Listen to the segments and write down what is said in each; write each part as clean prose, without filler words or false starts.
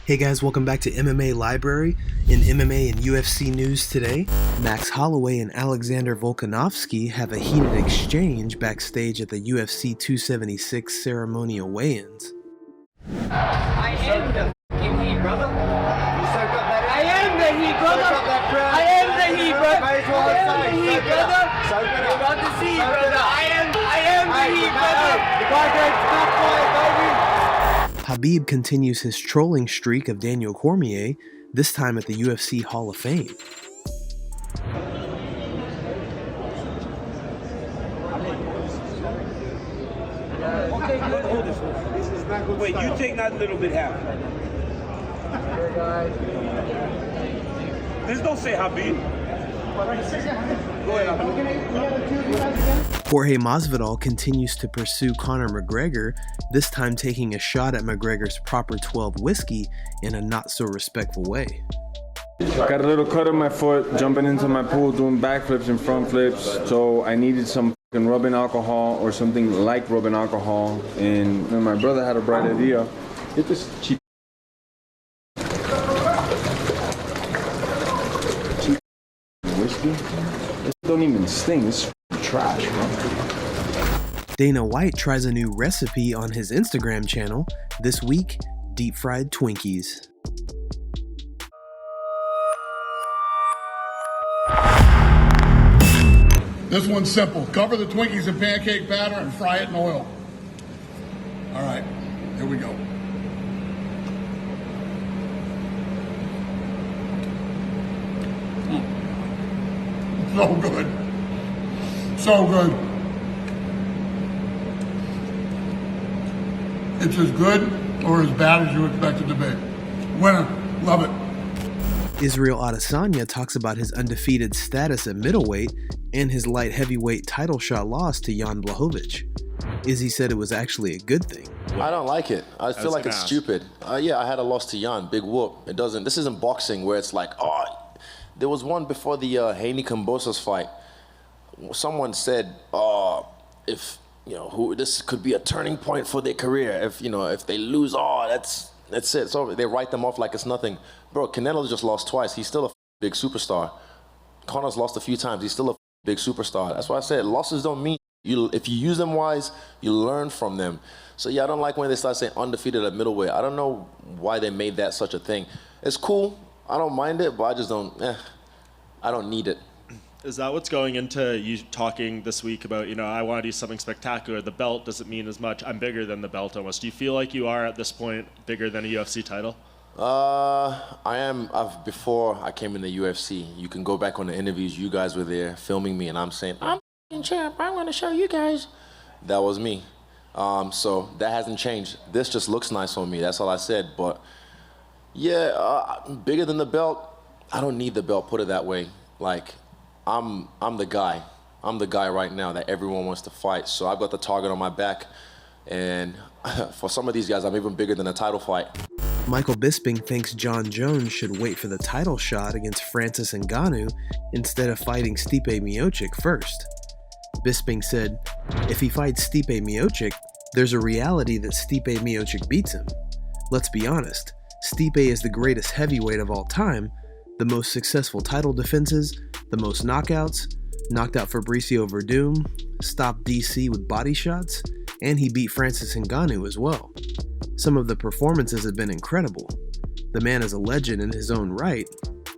Hey guys, welcome back to MMA Library. In MMA and UFC news today, Max Holloway and Alexander Volkanovski have a heated exchange backstage at the UFC 276 ceremonial weigh-ins. I am the fucking heat, brother. I am the heat, brother. I am the heat, brother. I am the heat, brother. You're about to see, brother. I am the heat, brother. Khabib continues his trolling streak of Daniel Cormier, this time at the UFC Hall of Fame. Wait, you take that little bit half. Please don't say Khabib. Go ahead. Jorge Masvidal continues to pursue Conor McGregor, this time taking a shot at McGregor's Proper 12 whiskey in a not-so-respectful way. Got a little cut on my foot, jumping into my pool, doing backflips and front flips, so I needed some fucking rubbing alcohol or something like rubbing alcohol, and my brother had a bright idea. Get this cheap whiskey. It don't even sting, it's trash, bro. Dana White tries a new recipe on his Instagram channel. This week, deep-fried Twinkies. This one's simple. Cover the Twinkies in pancake batter and fry it in oil. All right, here we go. So good. So good. It's as good or as bad as you expect it to be. Winner. Love it. Isreal Adesanya talks about his undefeated status at middleweight and his light heavyweight title shot loss to Jan Blachowicz. Izzy said it was actually a good thing. I don't like it. I feel like it's stupid. Yeah, I had a loss to Jan, big whoop. This isn't boxing where it's like, oh, there was one before the Haney Kambosos fight. Someone said, if, this could be a turning point for their career. If they lose, that's it. So they write them off like it's nothing. Bro, Canelo just lost twice. He's still a big superstar. Conor's lost a few times. He's still a big superstar. That's why I said losses don't mean if you use them wise, you learn from them. So yeah, I don't like when they start saying undefeated at middleweight. I don't know why they made that such a thing. It's cool. I don't mind it, but I just don't. I don't need it. Is that what's going into you talking this week about, I want to do something spectacular? The belt doesn't mean as much. I'm bigger than the belt almost. Do you feel like you are at this point bigger than a UFC title? I am. Before I came in the UFC, you can go back on the interviews. You guys were there filming me, and I'm saying, I'm champ. I'm going to show you guys. That was me. So that hasn't changed. This just looks nice on me. That's all I said. But yeah, bigger than the belt. I don't need the belt. Put it that way. Like, I'm the guy. I'm the guy right now that everyone wants to fight. So I've got the target on my back. And for some of these guys, I'm even bigger than a title fight. Michael Bisping thinks Jon Jones should wait for the title shot against Francis Ngannou instead of fighting Stipe Miocic first. Bisping said, if he fights Stipe Miocic, there's a reality that Stipe Miocic beats him. Let's be honest, Stipe is the greatest heavyweight of all time, the most successful title defenses, the most knockouts, knocked out Fabricio Verdum, stopped DC with body shots, and he beat Francis Ngannou as well. Some of the performances have been incredible. The man is a legend in his own right,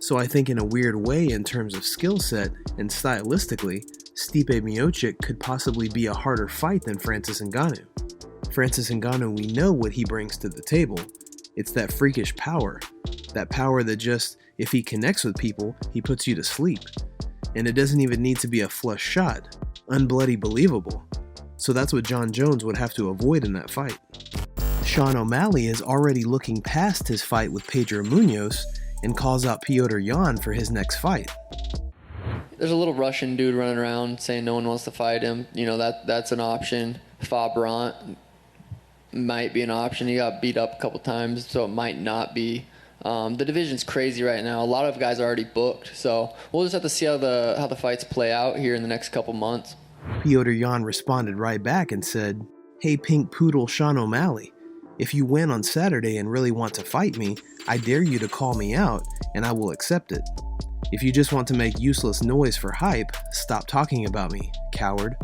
so I think in a weird way in terms of skill set and stylistically, Stipe Miocic could possibly be a harder fight than Francis Ngannou. Francis Ngannou, we know what he brings to the table. It's that freakish power. That power that just, if he connects with people, he puts you to sleep. And it doesn't even need to be a flush shot. Unbloody believable. So that's what Jon Jones would have to avoid in that fight. Sean O'Malley is already looking past his fight with Pedro Munoz and calls out Petr Yan for his next fight. There's a little Russian dude running around saying no one wants to fight him. That's an option. Fabrant might be an option. He got beat up a couple times, so it might not be. The division's crazy right now. A lot of guys are already booked, so we'll just have to see how the fights play out here in the next couple months. Petr Yan responded right back and said, "Hey Pink Poodle Sean O'Malley, If you win on Saturday and really want to fight me, I dare you to call me out, and I will accept it. If you just want to make useless noise for hype, stop talking about me, coward.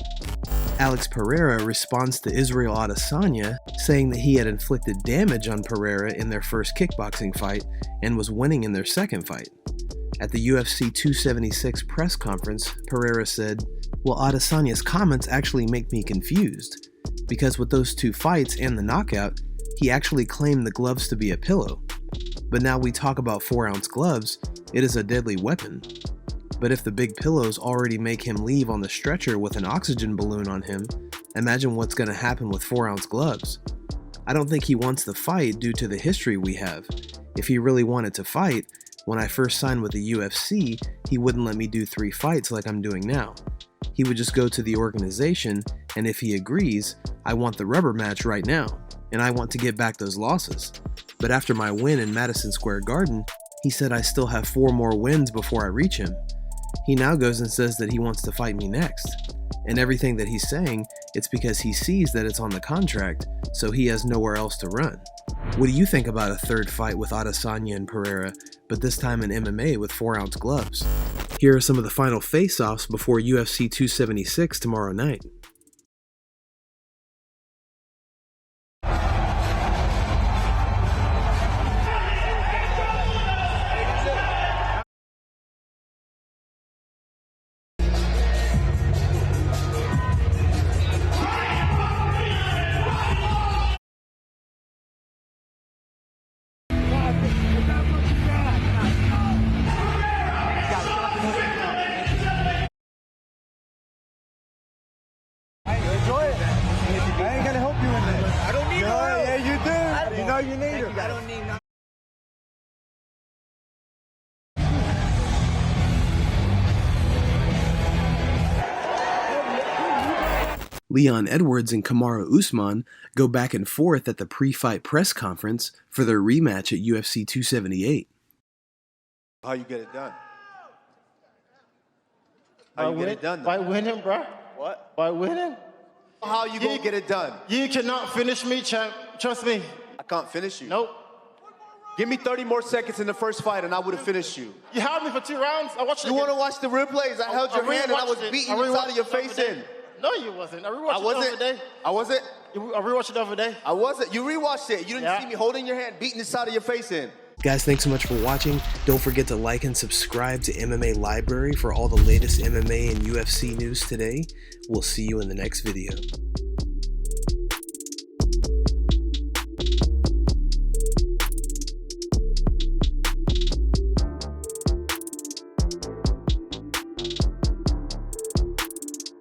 Alex Pereira responds to Isreal Adesanya, saying that he had inflicted damage on Pereira in their first kickboxing fight and was winning in their second fight. At the UFC 276 press conference, Pereira said, "Well, Adesanya's comments actually make me confused, because with those two fights and the knockout, he actually claimed the gloves to be a pillow. But now we talk about 4-ounce gloves, it is a deadly weapon. But if the big pillows already make him leave on the stretcher with an oxygen balloon on him, imagine what's going to happen with 4-ounce gloves. I don't think he wants the fight due to the history we have. If he really wanted to fight, when I first signed with the UFC, he wouldn't let me do 3 fights like I'm doing now. He would just go to the organization, and if he agrees, I want the rubber match right now, and I want to get back those losses. But after my win in Madison Square Garden, he said I still have 4 more wins before I reach him. He now goes and says that he wants to fight me next. And everything that he's saying, it's because he sees that it's on the contract, so he has nowhere else to run." What do you think about a third fight with Adesanya and Pereira, but this time in MMA with 4-ounce gloves? Here are some of the final face-offs before UFC 276 tomorrow night. Leon Edwards and Kamaru Usman go back and forth at the pre-fight press conference for their rematch at UFC 278. How you get it done? How you get it done? By winning, bro. What? By winning. How you gonna get it done? You cannot finish me, champ. Trust me. I can't finish you. Nope. Give me 30 more seconds in the first fight and I would have finished you. You held me for 2 rounds. I watched it. You want to watch the replays? I held your hand and I was beating the side of your face in. No, you wasn't. I rewatched it the other day. I wasn't? I rewatched it the other day. I wasn't. You rewatched it. You didn't see me holding your hand, beating the side of your face in. Guys, thanks so much for watching. Don't forget to like and subscribe to MMA Library for all the latest MMA and UFC news today. We'll see you in the next video.